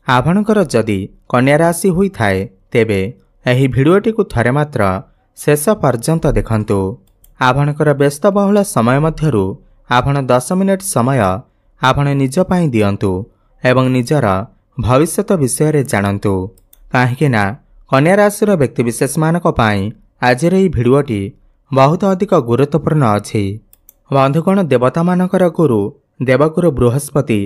आपणकर जदि कन्या राशि होई थाए तेबे एही भिडियोटी को थरे मात्र शेष पर्यंत देखंतु। आपणकर व्यस्तबहुल समय मध्यरु आपण 10 मिनिट समय आपण निज पई दियंतु एवं निजर भविष्यत विषय रे जानंतु। काहेकि ना कन्या राशि व्यक्तिविशेष मानक पई आज एही भिडियोटी बहुत अधिक गुरुत्वपूर्ण अछि। बंधुगण, देवता मानकर गुरु देवगुरु बृहस्पति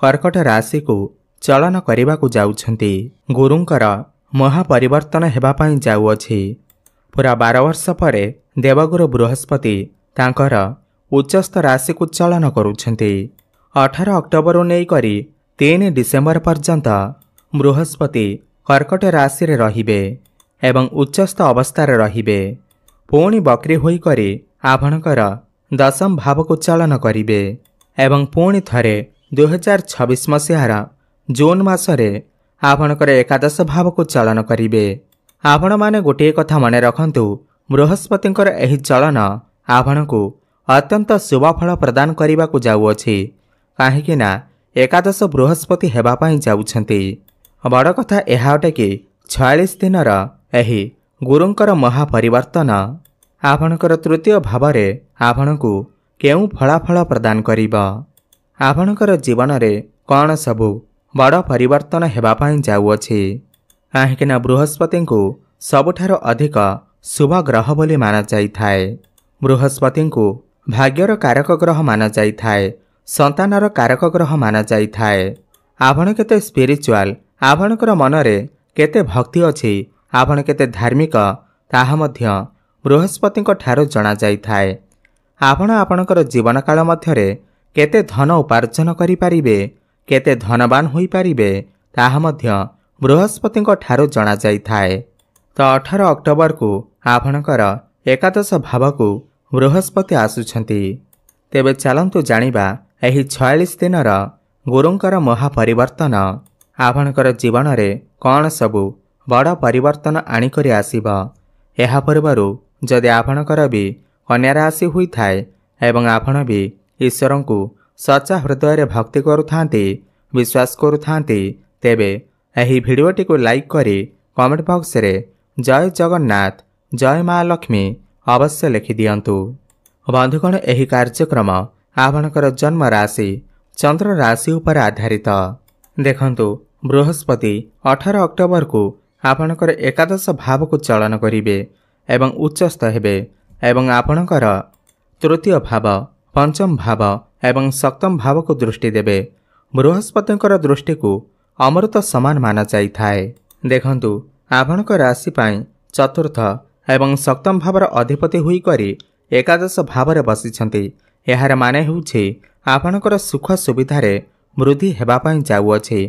कर्कट राशि को चलन करने को जाउछंती। गुरुंकर महापरिवर्तन हेबा पई जाउअछि। पूरा 12 वर्ष परे देवगुरु बृहस्पति तांकर उच्चस्थ राशि को चलन करुछंती। 18 अक्टोबर नै करी 3 डिसेम्बर पर्यंत बृहस्पति कर्कट राशि रे रहिबे एवं उच्चस्थ अवस्था रे रहिबे। पुणी बक्री होई करी आपणकर 10म भाव को चलन करिबे एवं पुणी थरे 2026 मसीहार जून मासरे आपणकर एकादश भाव को चलन करिबे। आपण माने गोटे कथा मने रखंतु, बृहस्पतिंकर एही चलन आपणको अत्यंत शुभ फल प्रदान करिबा को जाउअछि। काहेकि ना एकादश बृहस्पति हेबा पई जाउछंती। बड़ कथा एहा अटे कि 46 दिनर एही गुरुंकर महापरिवर्तन आपणकर तृतीय भावरे आपणको केउ फलाफल प्रदान करिबा। आपणकर जीवन रे कौन सबु बड़ परिवर्तन हेबा पई जाउअछि। काहेकि ना बृहस्पति को सबुठारो अधिक शुभ ग्रह बोली माना जाइथाए। बृहस्पति को भाग्यर कारक ग्रह माना जाइथाए, संतानर कारक ग्रह माना जाइथाए। आपण केते स्पिरिचुअल, आपणकर मनरे केते भक्ति अछि, आपण केते धार्मिक ताहा मध्य बृहस्पति ठारो जणा जाइथाए। आपण आपणकर जीवन काल मध्यरे केते धन उपार्जन करि पारिबे, केते धनवान होई पारिबे ताहा मध्य बृहस्पति ठारो जणा जाइथाए। तो 18 अक्टोबर को आपणकर एकादश भाव को बृहस्पति आसुछंती। तेबे चलंतु जानिबा एही 46 दिनर गुरुंकर महापरिवर्तन आपणकर जीवन रे कौन सबु बड़ परिवर्तन आनी करी आसीबा। एहा पूर्वरु जदि आपणकर भी कन्या राशि होई थाए एवं आपण भी ईश्वर को सच्चा हृदय रे भक्ति करुथांती, विश्वास करुथांती, तेबे एही भिडियोटी को लाइक करी कमेंट बॉक्स रे जय जगन्नाथ, जय मां लक्ष्मी अवश्य लिखि दियंतु। बंधुगण, एही कार्यक्रम आपणकर जन्म राशि चंद्र राशि उपर आधारित। देखंतु, बृहस्पति 18 अक्टोबर को आपणकर एकादश भाव को चलन करिवे एवं उच्चस्थ हेबे एवं आपणकर तृतीय भाव, पंचम भाव एवं सप्तम भाव को दृष्टि देवे। बृहस्पतिंकर दृष्टि को अमृत समान माना जाइथाए। देखंतु, आपणकर राशि पई चतुर्थ एवं सप्तम भावर अधिपति होई करी एकादश भाव रे बसिछंती। एहार माने हेउछि आपणकर सुख सुविधारे वृद्धि हेबा पई जाउअछि,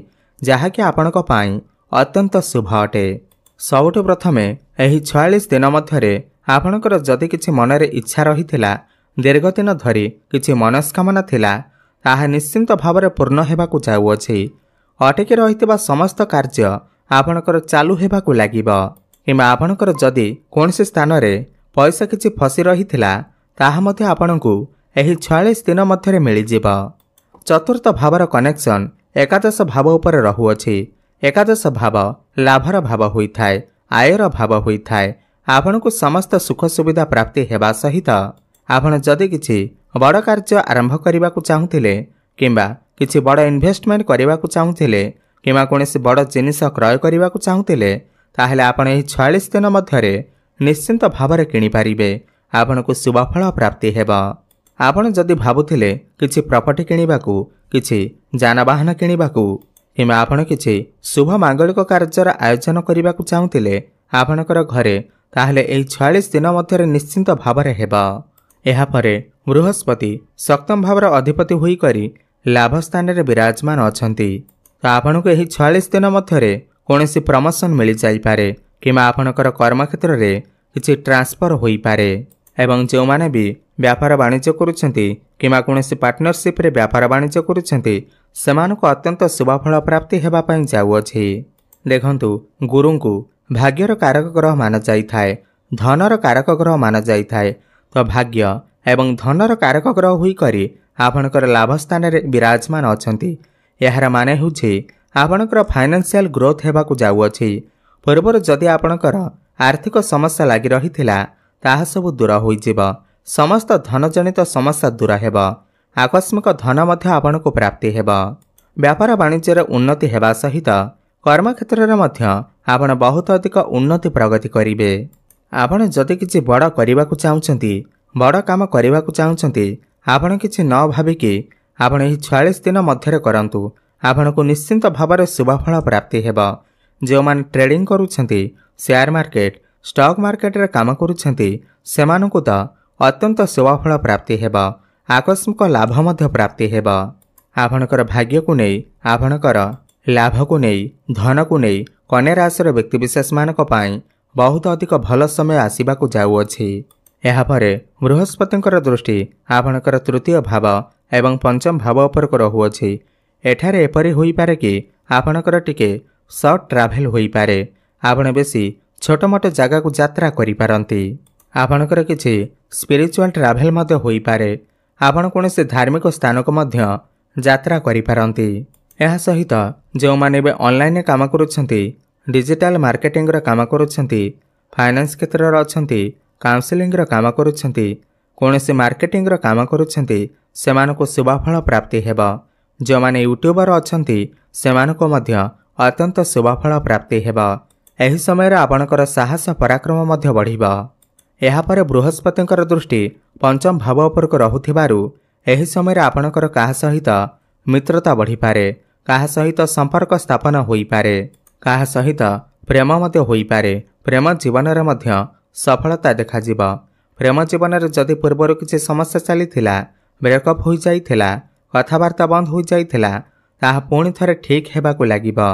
जहा कि आपणक पई अत्यंत शुभ अटे। सबुठु प्रथमे एही 46 दिन मध्यरे आपणकर जदि किछि मनरे इच्छा रहिथिला, दीर्घ दिन धरी किछि मनस्कामना थिला, ताहा निश्चिंत भावरे पूर्ण हेबाकु जाउअछि। अटकी रहिथिबा समस्त कार्य आपणकर चालू हेबाकु लागिबा। किंबा आपणकर जदि कोनसे स्थान रे पैसा किछि फसी रहिथिला, ताहा मध्ये आपणकु एही 46 दिन मध्यरे मिलि जिबा। चतुर्थ भावर कनेक्शन एकादश भाव उपर रहुअछि। एकादश भाव लाभर भाव होइथाए, आयर भाव होइथाए। आपणकु समस्त सुख सुविधा प्राप्ति हेबा सहित आपण जदि किछि बड़ कार्य आरंभ करने को चाहूले, किंबा किछि बड़ इन्वेस्टमेंट करने को चाहूले, किंबा कोनोसी बड़ जिनिस क्रय करने को चाहूले, ताहेले आपण एही 46 दिन मध्यरे निश्चिंत भावरे किनि पारिबे। आपणकु शुभफल प्राप्ति हेबा। आपण जदि भाबुथिले किछि प्रॉपर्टी किनिबाकू, किछि जानवाहन किनिबाकू, किंबा आपण किछि शुभ मांगलिक कार्यर आयोजन करने को चाहूले आपणकर घरे, ताहेले एही 46 दिन मध्यरे निश्चिंत भावरे हेबा। एहा परे बृहस्पति सप्तम भावर अधिपति होई करी लाभ स्थान रे विराजमान अछंती। तो आपणको एही 46 दिन मध्यरे कोनोसी प्रमोशन मिल जाई पारे, किंबा आपणकर कर्म क्षेत्र रे किछि ट्रांसफर होई पारे। एवं जो माने भी व्यापार वाणिज्य करुछंती, किंबा कोनोसी पार्टनरशिप रे व्यापार वाणिज्य करुछंती, सेमानको अत्यंत शुभफल प्राप्ति हेबा पई जाउअछि। देखंतु, गुरुंकु भाग्यर कारक ग्रह माना जाइथाए, धनर कारक ग्रह माना जाइथाए। तो भाग्य एवं धनर कारक ग्रह होई करी आपणकर लाभ स्थान रे विराजमान अछंती। एहार माने होछि आपणकर फाइनान्शियल ग्रोथ हेबाकु जाउअछि। पूर्वर जदि आपणकर आर्थिक समस्या लागि रहिथिला ताहा सब दूर होइजिब। समस्त धनजनित समस्या दूर हेब। आकस्मिक धन मध्य आपणको प्राप्ति हेब। व्यापार वाणिज्य उन्नति हेबा सहित कर्मक्षेत्र में मध्य आपण बहुत अधिक उन्नति प्रगति करिवे। आपण जदि किछि बड़ करिबाकु चाहुचंती, बड़ काम करिबाकु चाहुचंती, आपण किछि न भाबिकी आपण एही 46 दिन मध्यरे करंतु। आपणको निश्चिंत भाବରେ शुभफल प्राप्ति हेब। जो माने ट्रेडिंग करूछंती, शेयर मार्केट स्टॉक मार्केट रे काम करूछंती, सेमानकु त अत्यंत शुभफल प्राप्ति हेब। आकस्मिक लाभ मध्य प्राप्ति हेब। आपणकर भाग्य को नहीं, आपणकर लाभ को नहीं, धन को नहीं कन्या राशि व्यक्तिविशेष मानक पाई बहुत अधिक भल समय आसवाक जाऊँगी। यापर बृहस्पतिंकर दृष्टि आपणकर तृतीय भाव एवं पंचम भाव उपर रहुअछि। एठारे एपरि होई पारे कि आपणकर टिके सर्ट ट्राभेल होई पारे। आपण बेसी छोट मोट जगह को यात्रा करि पारंती। आपणकर किछि स्पिरिचुअल ट्राभेल मध्य होई पारे। आपण कोनोसी धार्मिक स्थान को मध्य यात्रा करि पारंती। एहा सहित जो माने बे ऑनलाइन काम करूछंती, डिजिटल मार्केटिंग रा काम करूछंती, फाइनेंस क्षेत्र रा अछंती, काउंसलिंग रा काम करूछंती, कोनोसी मार्केटिंग रा काम करूछंती, सेमानको शुभफल प्राप्ति हेबा। जो माने यूट्यूबर अछंती सेमानको मध्य अत्यंत शुभफल प्राप्ति हेबा। एही समय रे आपणकर साहस पराक्रम मध्य बढ़िबा। एहा परे बृहस्पतिंकर दृष्टि पंचम भाव उपर रहुथिबारु एही समय रे आपणकर काहा सहित मित्रता बढ़ी पारे, काहा सहित संपर्क स्थापन होई पारे, काहा सहित प्रेम मध्य होई पारे। प्रेम जीवन रे मध्य सफलता देखा जिबा। प्रेम जीवन रे जदि पूर्वर किछि समस्या चलीथिला, ब्रेकअप होई जाइथिला, कथावार्ता बंद होई जाइथिला, ताहा पुणी थरे ठीक हेबाकु लागिबा।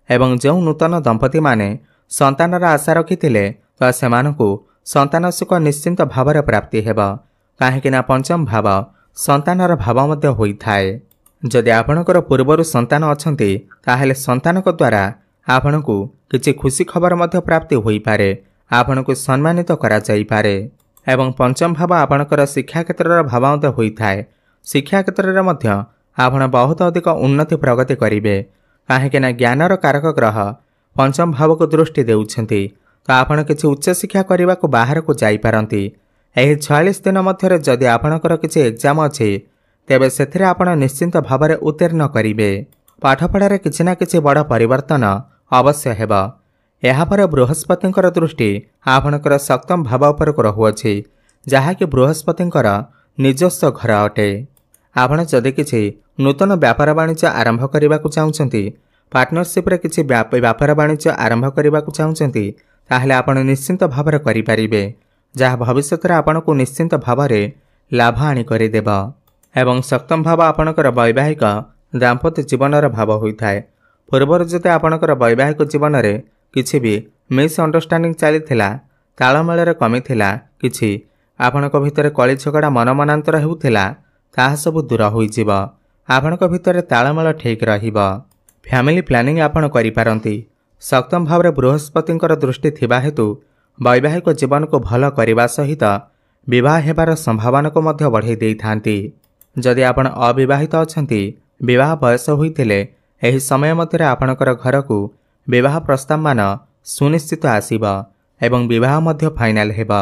एवं जो नूतन दंपति माने संतानर आशा रखिथिले तो सेमानकु संतान सुख निश्चिंत भावरे प्राप्ति हेबा। काहेकिना पंचम भाव संतानर भाव मध्य होई थाए। जदि आपणकर पूर्वर संतान अछंती ताहेले संतानक द्वारा आपणकु किछि खुशी खबर मध्य प्राप्ति होई पारे। आपणकु सम्मानित करा जाई पारे। एवं पंचम भाव आपणकर शिक्षा क्षेत्रर भाव मध्य होई थाए। शिक्षा क्षेत्र रे मध्य आपण बहुत अधिक उन्नति प्रगति करिवे। काहेकिना ज्ञानर कारक ग्रह पंचम भाव को दृष्टि देउछंती, तो आपण किछि उच्च शिक्षा करने को बाहर को जाई पारंती। एही 46 दिन मध्यरे जदि आपणकर किछि एग्जाम अछि तेबे सेथिरे आपण निश्चिंत भावरे उत्तीर्ण करिवे। पाठपढ़ारे किछि ना किछि बड़ परिवर्तन अवश्य हेबा। एहा परे बृहस्पतिंकर दृष्टि आपणकर सप्तम भाव उपर रहुअछि, जहाँकि बृहस्पतिंकर निजस्व घर अटे। आपण जदि किछि नूतन व्यापार वाणिज्य आरंभ करने को चाहुचंती, पार्टनरशिप रे किछि व्यापार वाणिज्य आरंभ करने को चाहुचंती, ताहले आपण निश्चिंत भावरे करि परिबे, जहाँ भविष्य रे आपणको निश्चिंत भावरे लाभ आनी करि देबा। एवं सप्तम भाव आपणकर वैवाहिक दाम्पत्य जीवनर भाव होइथाय। पूर्वर जते आपणकर वैवाहिक जीवन रे किछि भी मिसअंडरस्टैंडिंग चलीथिला, तालमेल रे कमी थिला, किछि आपणको भितरे कଳି झगड़ा मनमनांतर हेउथिला, ताहा सब दूर होइजिब। आपणको भितरे तालमेल ठीक रहिबा। फैमिली प्लानिंग आपण करि पारंती। सप्तम भाव रे बृहस्पतिंकर दृष्टि थिबा हेतु वैवाहिक जीवन को भल करने सहित विवाह हेबार संभावना को मध्य बढ़ाई देई थांती। जदि आपण अविवाहित अछंती, विवाह बयस होइथिले एही समय मध्यरे आपणकर घर को विवाह प्रस्ताव मान सुनिश्चित आसीबा एवं विवाह मध्य फाइनल हेबा।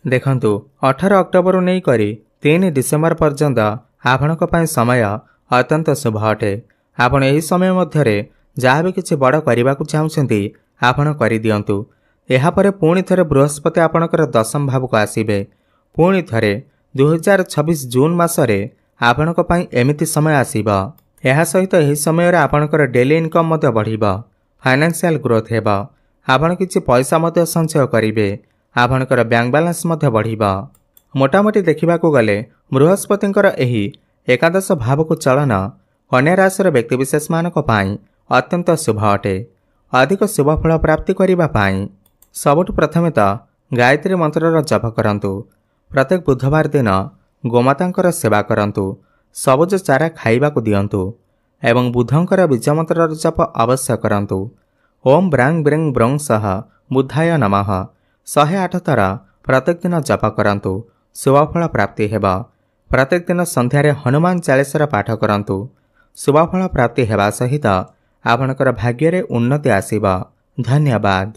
देखंतु 18 अक्टोबर नै करी 3 डिसेम्बर पर्यंत आपणक पई समय अत्यंत शुभ अटे। आपण एही समय मध्यरे जहाँ भी किछि बड़ करने को चाहुचंती आपण करि दियंतु। एहा परे पुणी थरे बृहस्पति आपणकर दशम भाव को आसीबे। पुणी थरे 2026 जून मासरे आपणक पई एमिति समय आसीबा। एहा सहित एही समय रे आपणकर डेली इनकम मध्य बढ़िबा, फाइनेंशियल ग्रोथ हेबा। आपण किछि पैसा मध्य संचय करिवे, आपणकर बैंक बैलेंस मध्य बढ़िबा। मोटामोटी देखिबा को गले बृहस्पतिंकर एही एकादश भाव को चलन कन्या राशि व्यक्तिविशेष मानक पाई अत्यंत शुभ अटे। अधिक शुभ फल प्राप्ति करिबा पाई सबुठ प्रथमे तो गायत्री मंत्रर जप करंतु। प्रत्येक बुधवार दिन गोमातांकर सेवा करंतु। सबुज चारा खाइबाकु दियंतु एवं बुधंकर बीज मंत्रर जप अवश्य करंतु। ओम ब्रांग ब्रेंग ब्रंग सह बुधाय नमः 108 थर प्रत्येक दिन जप करंतु। शुभफल प्राप्ति हेबा। प्रत्येक दिन संध्यारे हनुमान चालीसार पाठ करंतु। शुभफल प्राप्ति हेबा सहित आपणकर भाग्य रे उन्नति आसीबा। धन्यवाद।